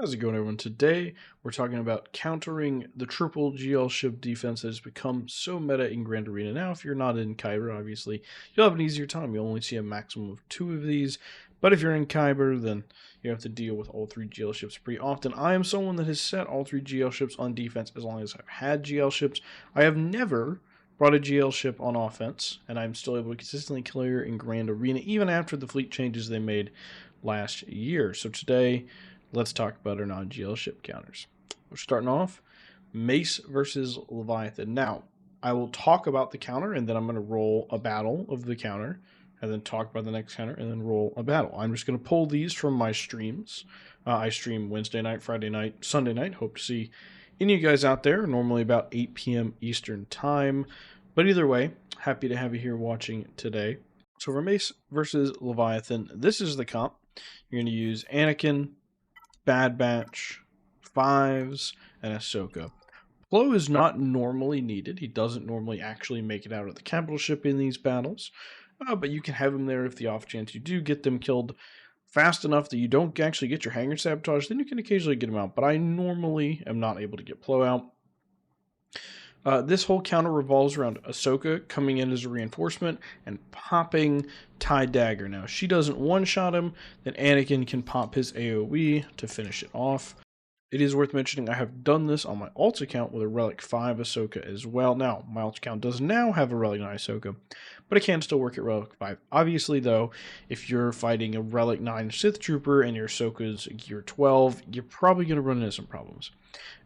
How's it going, everyone? Today, we're talking about countering the triple GL ship defense that has become so meta in Grand Arena. Now, if you're not in Kyber, obviously, you'll have an easier time. You'll only see a maximum of 2 of these. But if you're in Kyber, then you have to deal with all 3 GL ships pretty often. I am someone that has set all 3 GL ships on defense as long as I've had GL ships. I have never brought a GL ship on offense, and I'm still able to consistently clear in Grand Arena, even after the fleet changes they made last year. So today, let's talk about our non-GL ship counters. We're starting off Mace versus Leviathan. Now, I will talk about the counter, and then I'm going to roll a battle of the counter, and then talk about the next counter, and then roll a battle. I'm just going to pull these from my streams. I stream Wednesday night, Friday night, Sunday night. Hope to see any of you guys out there, normally about 8 p.m. Eastern Time. But either way, happy to have you here watching today. So for Mace versus Leviathan, this is the comp. You're going to use Anakin, Bad Batch, Fives, and Ahsoka. Plo is not normally needed. He doesn't normally actually make it out of the capital ship in these battles. But you can have him there if the off chance you do get them killed fast enough that you don't actually get your hangar sabotaged, then you can occasionally get him out. But I normally am not able to get Plo out. This whole counter revolves around Ahsoka coming in as a reinforcement and popping TIE Dagger. Now, if she doesn't one-shot him, then Anakin can pop his AoE to finish it off. It is worth mentioning I have done this on my alt account with a Relic 5 Ahsoka as well. Now, my alt account does now have a Relic 9 Ahsoka, but it can still work at Relic 5. Obviously, though, if you're fighting a Relic 9 Sith Trooper and your Ahsoka's Gear 12, you're probably going to run into some problems.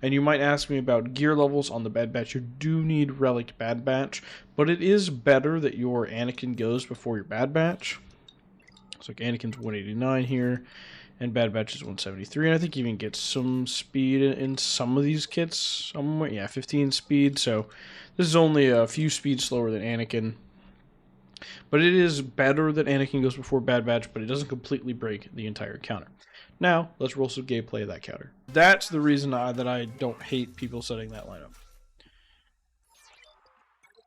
And you might ask me about gear levels on the Bad Batch. You do need Relic Bad Batch, but it is better that your Anakin goes before your Bad Batch. It's like Anakin's 189 here, and Bad Batch is 173. And I think you even get some speed in some of these kits. Somewhere, yeah, 15 speed. So this is only a few speeds slower than Anakin. But it is better that Anakin goes before Bad Batch, but it doesn't completely break the entire counter. Now, let's roll some gameplay of that counter. That's the reason that I don't hate people setting that lineup.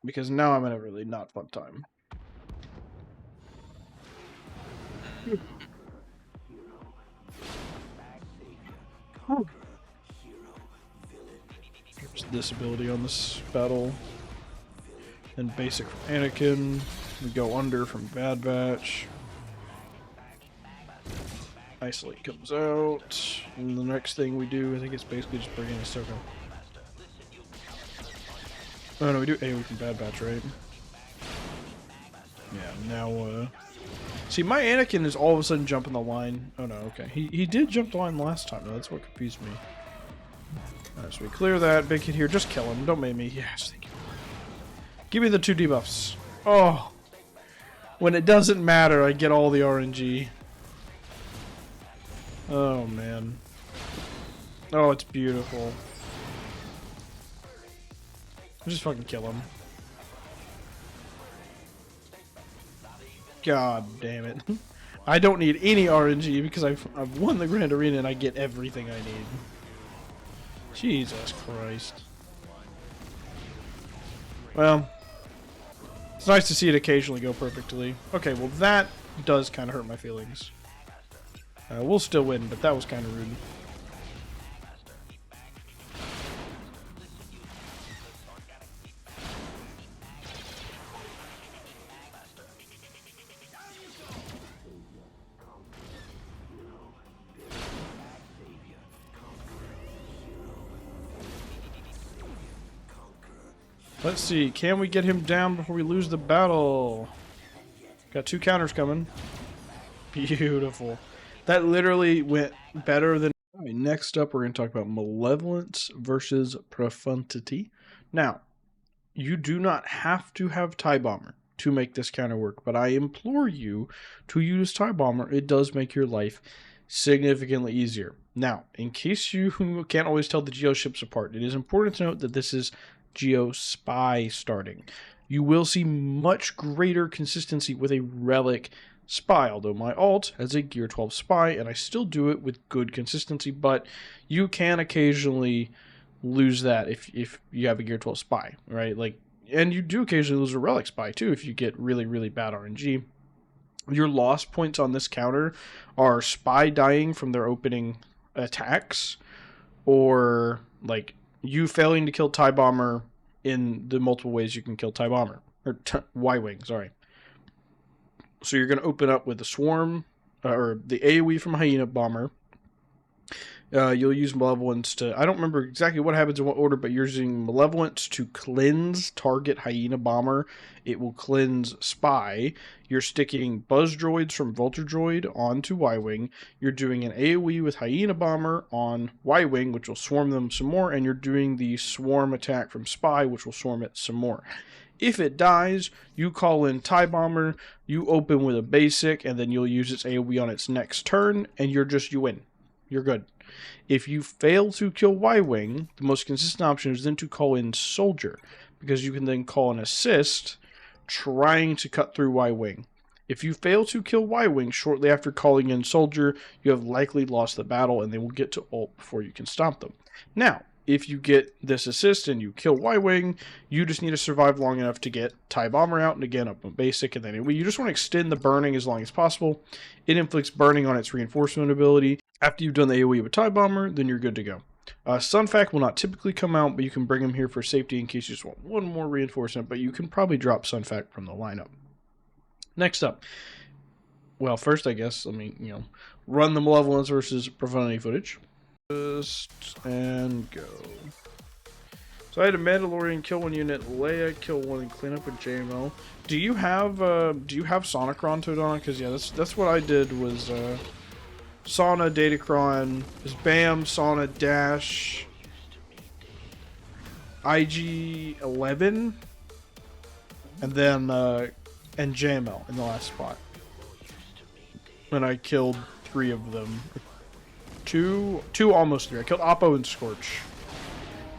Because now I'm in a really not fun time. Here's this ability on this battle. Then basic from Anakin. We go under from Bad Batch. Isolate comes out, and the next thing we do, I think it's basically just bring in Ahsoka. Oh no, we do AoE from Bad Batch, right? Yeah, now, see, my Anakin is all of a sudden jumping the line. Oh no, okay. He did jump the line last time, though. That's what confused me. Alright, so we clear that. Big hit here. Just kill him. Don't make me. Yes, thank you. Give me the 2 debuffs. Oh! When it doesn't matter, I get all the RNG. Oh, man. Oh, it's beautiful. Just fucking kill him. God damn it. I don't need any RNG because I've won the Grand Arena and I get everything I need. Jesus Christ. Well, it's nice to see it occasionally go perfectly. Okay, well that does kind of hurt my feelings. We'll still win, but that was kind of rude. Let's see, can we get him down before we lose the battle? Got 2 counters coming. Beautiful. That literally went better than... Alright, next up we're going to talk about Malevolence versus Profundity. Now, you do not have to have TIE Bomber to make this counter work, but I implore you to use TIE Bomber. It does make your life significantly easier. Now, in case you can't always tell the Geo ships apart, it is important to note that this is Geo Spy starting. You will see much greater consistency with a Relic Spy, although my alt has a Gear 12 Spy, and I still do it with good consistency, but you can occasionally lose that if you have a Gear 12 Spy, right? Like, and you do occasionally lose a Relic Spy, too, if you get really, really bad RNG. Your loss points on this counter are Spy dying from their opening attacks, or like you failing to kill TIE Bomber in the multiple ways you can kill TIE Bomber or Y-Wing. Sorry. So you're going to open up with the Swarm or the AOE from Hyena Bomber. You'll use Malevolence to... I don't remember exactly what happens in what order, but you're using Malevolence to cleanse target Hyena Bomber. It will cleanse Spy. You're sticking Buzz Droids from Vulture Droid onto Y-Wing. You're doing an AoE with Hyena Bomber on Y-Wing, which will swarm them some more, and you're doing the Swarm attack from Spy, which will swarm it some more. If it dies, you call in TIE Bomber, you open with a basic, and then you'll use its AoE on its next turn, and you win. You're good. If you fail to kill Y-Wing, the most consistent option is then to call in Soldier, because you can then call an assist trying to cut through Y-Wing. If you fail to kill Y-Wing shortly after calling in Soldier, you have likely lost the battle, and they will get to ult before you can stop them. Now, if you get this assist and you kill Y-Wing, you just need to survive long enough to get TIE Bomber out, and again up on basic, and then you just want to extend the burning as long as possible. It inflicts burning on its reinforcement ability. After you've done the AoE with TIE Bomber, then you're good to go. Sunfac will not typically come out, but you can bring him here for safety in case you just want one more reinforcement, but you can probably drop Sunfac from the lineup. Next up, well, first I guess, let me, run the Malevolence versus Profundity footage. And go. So I had a Mandalorian kill one unit, Leia kill one, and clean up with JMO. Do you have Sonicron Todona? Because yeah, that's what I did was Sauna, Datacron, is BAM, Sauna, Dash, IG-11, and then and JML in the last spot. And I killed 3 of them. Two, almost 3. I killed Oppo and Scorch.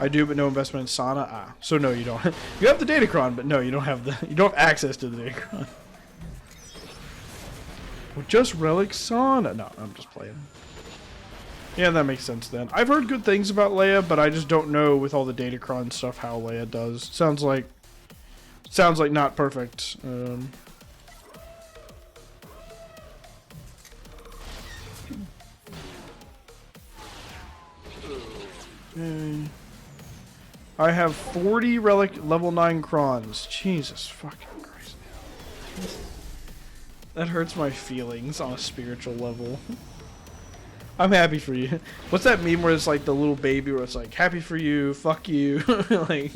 I do, but no investment in Sauna. Ah, so no, you don't. You have the Datacron, but no, you don't have access to the Datacron. Well, just Relic Sauna. No, I'm just playing. Yeah, that makes sense then. I've heard good things about Leia, but I just don't know with all the Datacron stuff how Leia does. Sounds like not perfect. I have 40 relic level 9 crons. Jesus fucking Christ. That hurts my feelings on a spiritual level. I'm happy for you. What's that meme where it's like the little baby where it's like, happy for you, fuck you. Like,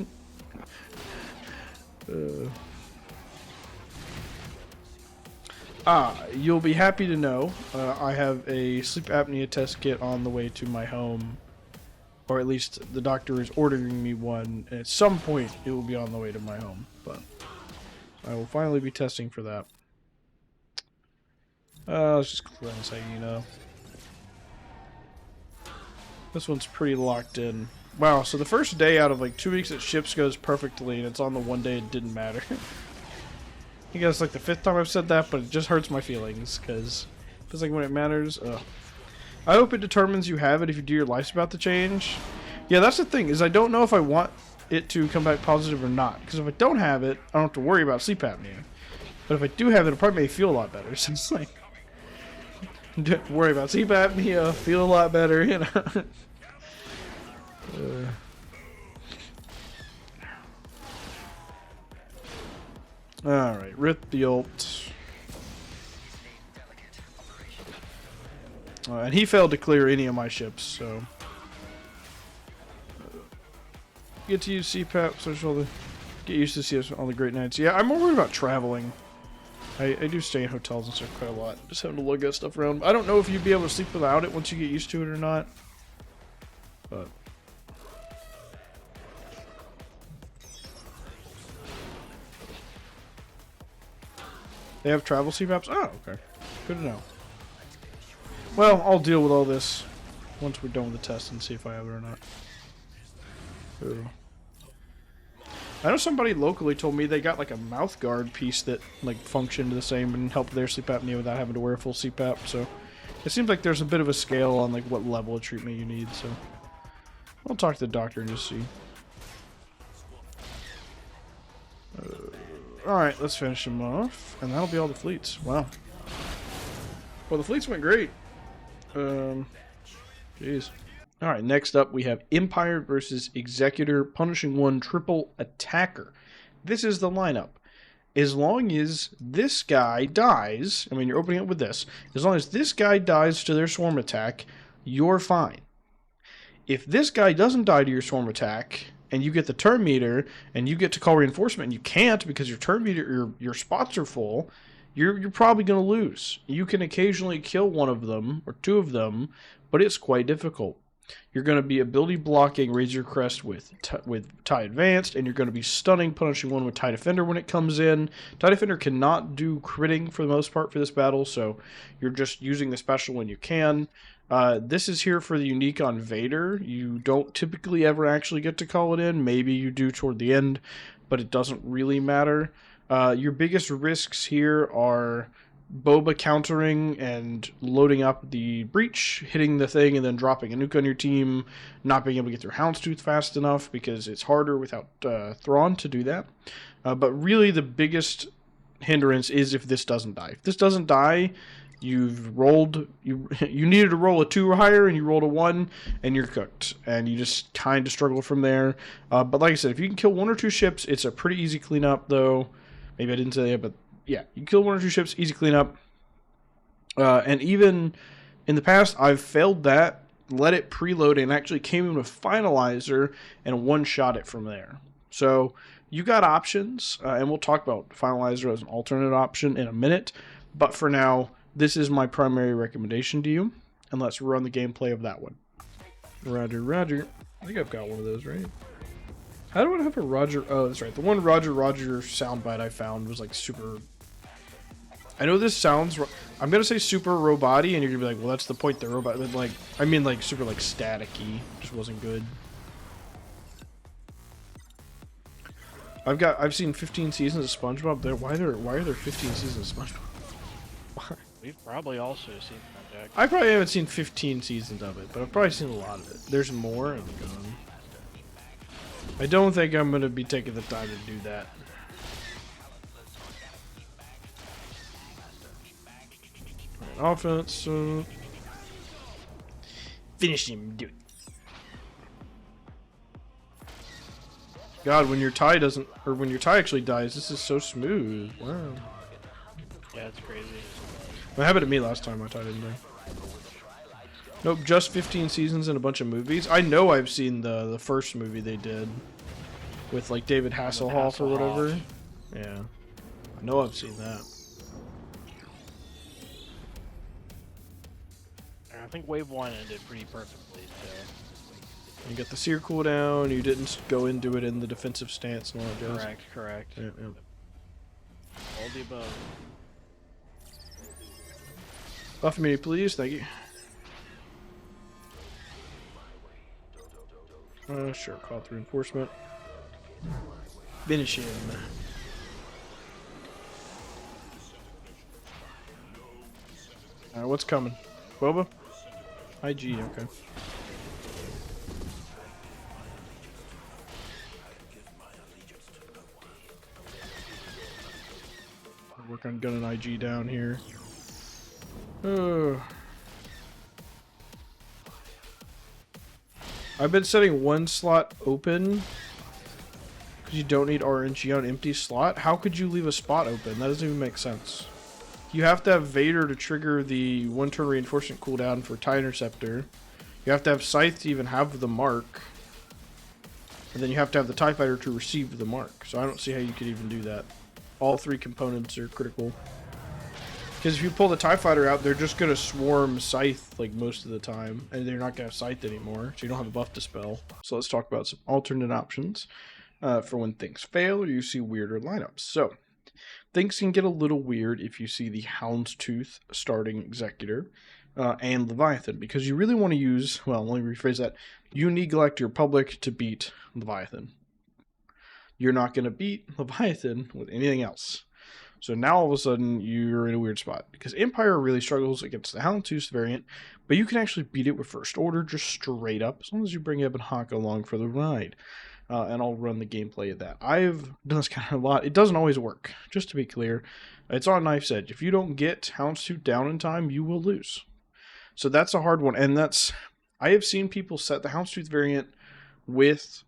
you'll be happy to know I have a sleep apnea test kit on the way to my home. Or at least the doctor is ordering me one. At some point, it will be on the way to my home. But I will finally be testing for that. Let's just cleanse Hyena. This one's pretty locked in. Wow, so the first day out of like 2 weeks at ships goes perfectly, and it's on the one day it didn't matter. I think that's like the 5th time I've said that, but it just hurts my feelings, because it feels like when it matters, I hope it determines you have it if you do your life's about to change. Yeah, that's the thing, is I don't know if I want it to come back positive or not. Because if I don't have it, I don't have to worry about sleep apnea. But if I do have it, it'll probably make me feel a lot better. So it's like, don't worry about sleep apnea, feel a lot better, you know. Alright, rip the ult. And he failed to clear any of my ships, so get to use CPAP, so get used to see all the great nights. Yeah, I'm more worried about traveling. I do stay in hotels and stuff quite a lot, just having to lug that stuff around. I don't know if you'd be able to sleep without it once you get used to it or not, but they have travel CPAPs? Oh, okay. Good to know. Well, I'll deal with all this once we're done with the test and see if I have it or not. Ooh. I know somebody locally told me they got like a mouth guard piece that like functioned the same and helped their sleep apnea without having to wear a full CPAP, so it seems like there's a bit of a scale on like what level of treatment you need, so I'll talk to the doctor and just see. Alright, let's finish them off, and that'll be all the fleets. Wow. Well, the fleets went great. Jeez. All right, next up we have Empire versus Executor, punishing 1, triple attacker. This is the lineup. As long as this guy dies, I mean, you're opening it with this. As long as this guy dies to their swarm attack, you're fine. If this guy doesn't die to your swarm attack, and you get the turn meter, and you get to call reinforcement, and you can't because your turn meter, your spots are full, you're probably going to lose. You can occasionally kill one of them, or 2 of them, but it's quite difficult. You're going to be ability blocking Razor Crest with TIE Advanced, and you're going to be stunning, punishing 1 with TIE Defender when it comes in. TIE Defender cannot do critting for the most part for this battle, so you're just using the special when you can. This is here for the unique on Vader. You don't typically ever actually get to call it in. Maybe you do toward the end, but it doesn't really matter. Your biggest risks here are Boba countering and loading up the breach, hitting the thing, and then dropping a nuke on your team, not being able to get through Houndstooth fast enough because it's harder without Thrawn to do that. But really the biggest hindrance is if this doesn't die. If this doesn't die, you've rolled, you needed to roll a 2 or higher, and you rolled a 1, and you're cooked. And you just kind of struggle from there. But like I said, if you can kill 1 or 2 ships, it's a pretty easy cleanup, though. Maybe I didn't say that, but yeah, you kill 1 or 2 ships, easy cleanup. And even in the past, I've failed that, let it preload, and actually came in with Finalizer and one-shot it from there. So you got options, and we'll talk about Finalizer as an alternate option in a minute. But for now, this is my primary recommendation to you, and let's run the gameplay of that one. Roger, Roger. I think I've got one of those, right? How do I have a Roger? Oh, that's right. The one Roger soundbite I found was like super... I know this sounds... I'm going to say super robot-y, and you're going to be like, well, that's the point, the robot... But like, I mean like super like static-y. Just wasn't good. I've seen 15 seasons of SpongeBob. Why are there 15 seasons of SpongeBob? Why? We've probably also seen that, Jack. I probably haven't seen 15 seasons of it, but I've probably seen a lot of it. There's more. I don't think I'm going to be taking the time to do that. Right, offense. Finish him. Do it. God, when your TIE doesn't, or when your TIE actually dies, this is so smooth. Wow. Yeah, it's crazy. What happened to me last time my TIE didn't die? Nope, just 15 seasons and a bunch of movies. I know I've seen the first movie they did with like David Hasselhoff or whatever. Yeah, I know I've seen that. I think Wave 1 ended pretty perfectly, so... You got the sear cooldown, you didn't go into it in the defensive stance and all that goes. Correct. Yeah. All the above. Buff me, please, thank you. Sure, call through reinforcement. Finish him. Alright, what's coming? Boba? IG, okay. Work on gunning IG down here. I've been setting 1 slot open because you don't need RNG on empty slot. How could you leave a spot open? That doesn't even make sense. You have to have Vader to trigger the 1-turn reinforcement cooldown for TIE Interceptor. You have to have Scythe to even have the mark. And then you have to have the TIE Fighter to receive the mark. So I don't see how you could even do that. All 3 components are critical. Because if you pull the TIE Fighter out, they're just going to swarm Scythe like most of the time. And they're not going to have Scythe anymore. So you don't have a buff dispel. So let's talk about some alternate options for when things fail or you see weirder lineups. So things can get a little weird if you see the Houndstooth starting Executor and Leviathan. Because you really want to use, well, let me rephrase that. You neglect your public to beat Leviathan. You're not going to beat Leviathan with anything else. So now all of a sudden you're in a weird spot because Empire really struggles against the Houndstooth variant, but you can actually beat it with First Order just straight up as long as you bring Eb and Hawk along for the ride. And I'll run the gameplay of that. I've done this kind of a lot. It doesn't always work, just to be clear. It's on knife's edge. If you don't get Houndstooth down in time, you will lose. So that's a hard one, and I have seen people set the Houndstooth variant with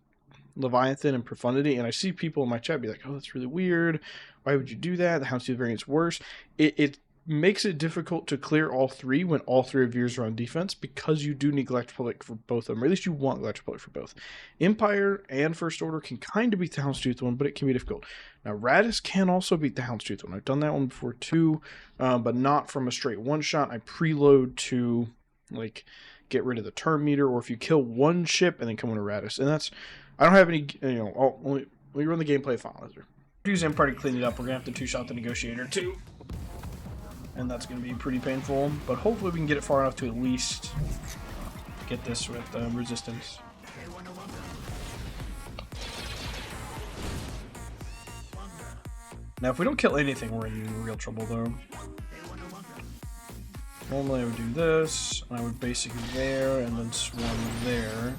Leviathan and Profundity, and I see people in my chat be like, oh, that's really weird. Why would you do that? The Houndstooth variant's worse. It makes it difficult to clear all three when all three of yours are on defense, because you do need Galactic Republic for both of them, or at least you want Galactic Republic for both. Empire and First Order can kind of beat the Houndstooth one, but it can be difficult. Now, Raddus can also beat the Houndstooth one. I've done that one before too, but not from a straight one-shot. I preload to, like, get rid of the turn meter, or if you kill one ship and then come into Raddus. And that's, I don't have any, let me run the gameplay Finalizer. Use Empire to clean it up. We're going to have to two-shot the Negotiator too. And that's going to be pretty painful, but hopefully we can get it far enough to at least get this with resistance. Now, if we don't kill anything, we're in real trouble, though. Normally I would do this, and I would basically there, and then swarm there.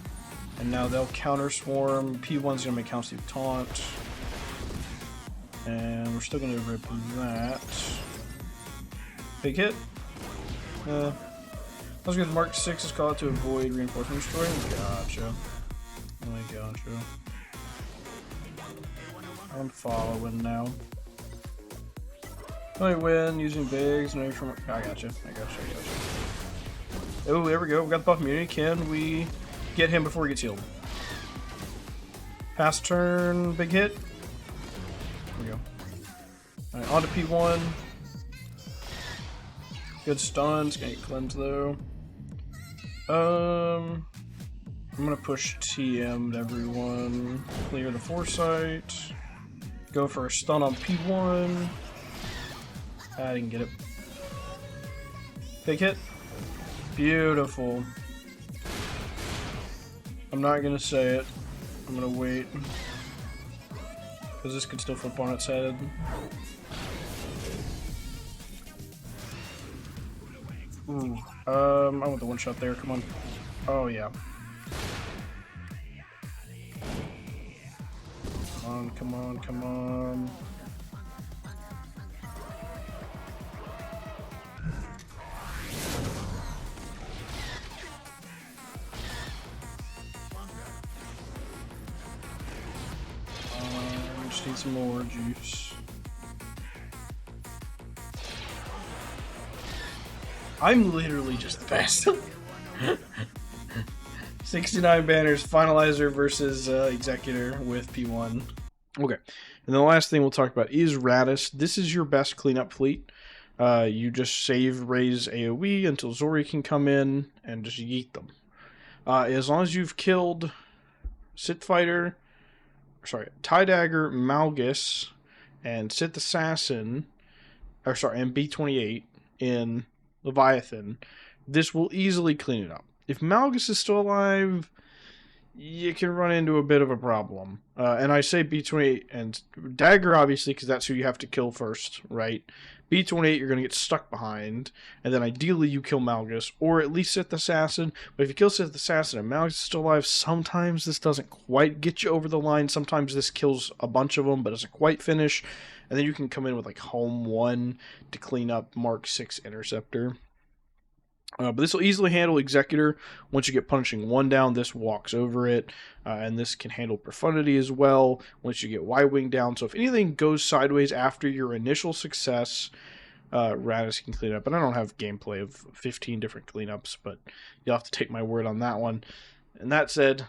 And now they'll counter swarm. P1's going to make Houndstooth taunt. And we're still going to rip that. Big hit. I was good. Mark 6 is called to avoid reinforcement destroy. Gotcha. I gotcha. I'm following now. I win using bigs. No from. I gotcha. Oh, there we go. We got the buff immunity. Can we get him before he gets healed? Pass turn. Big hit. There we go. Alright, on to P1. Good stun. It's gonna get cleansed though. I'm gonna push TM to everyone. Clear the foresight. Go for a stun on P1. I didn't get it. Big hit. Beautiful. I'm not gonna say it. I'm gonna wait. Because this could still flip on its head. Ooh. I want the one shot there. Come on. Oh, yeah. Come on. Just need some more juice. I'm literally just the best. 69 banners, Finalizer versus Executor with P1. Okay, and the last thing we'll talk about is Raddus. This is your best cleanup fleet. You just save, raise AoE until Zori can come in and just yeet them. As long as you've killed Sith Fighter, TIE Dagger, Malgus, and Sith Assassin, and B-28 in Leviathan, this will easily clean it up. If Malgus is still alive, you can run into a bit of a problem. And I say B-28 and Dagger, obviously, because that's who you have to kill first, right? B-28, you're going to get stuck behind, and then ideally you kill Malgus, or at least Sith Assassin. But if you kill Sith Assassin and Malgus is still alive, sometimes this doesn't quite get you over the line. Sometimes this kills a bunch of them, but doesn't quite finish. And then you can come in with like Home 1 to clean up Mark 6 Interceptor. But this will easily handle Executor. Once you get punishing 1 down, this walks over it. And this can handle Profundity as well once you get Y-Wing down. So if anything goes sideways after your initial success, Raddus can clean up. And I don't have gameplay of 15 different cleanups, but you'll have to take my word on that one. And that said,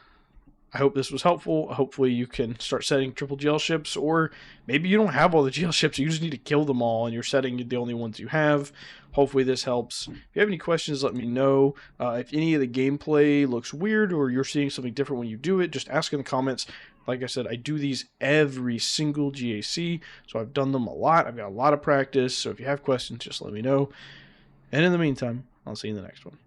I hope this was helpful. Hopefully you can start setting triple GL ships, or maybe you don't have all the GL ships. You just need to kill them all, and you're setting the only ones you have. Hopefully this helps. If you have any questions, let me know. If any of the gameplay looks weird or you're seeing something different when you do it, just ask in the comments. Like I said, I do these every single GAC, so I've done them a lot. I've got a lot of practice, so if you have questions, just let me know. And in the meantime, I'll see you in the next one.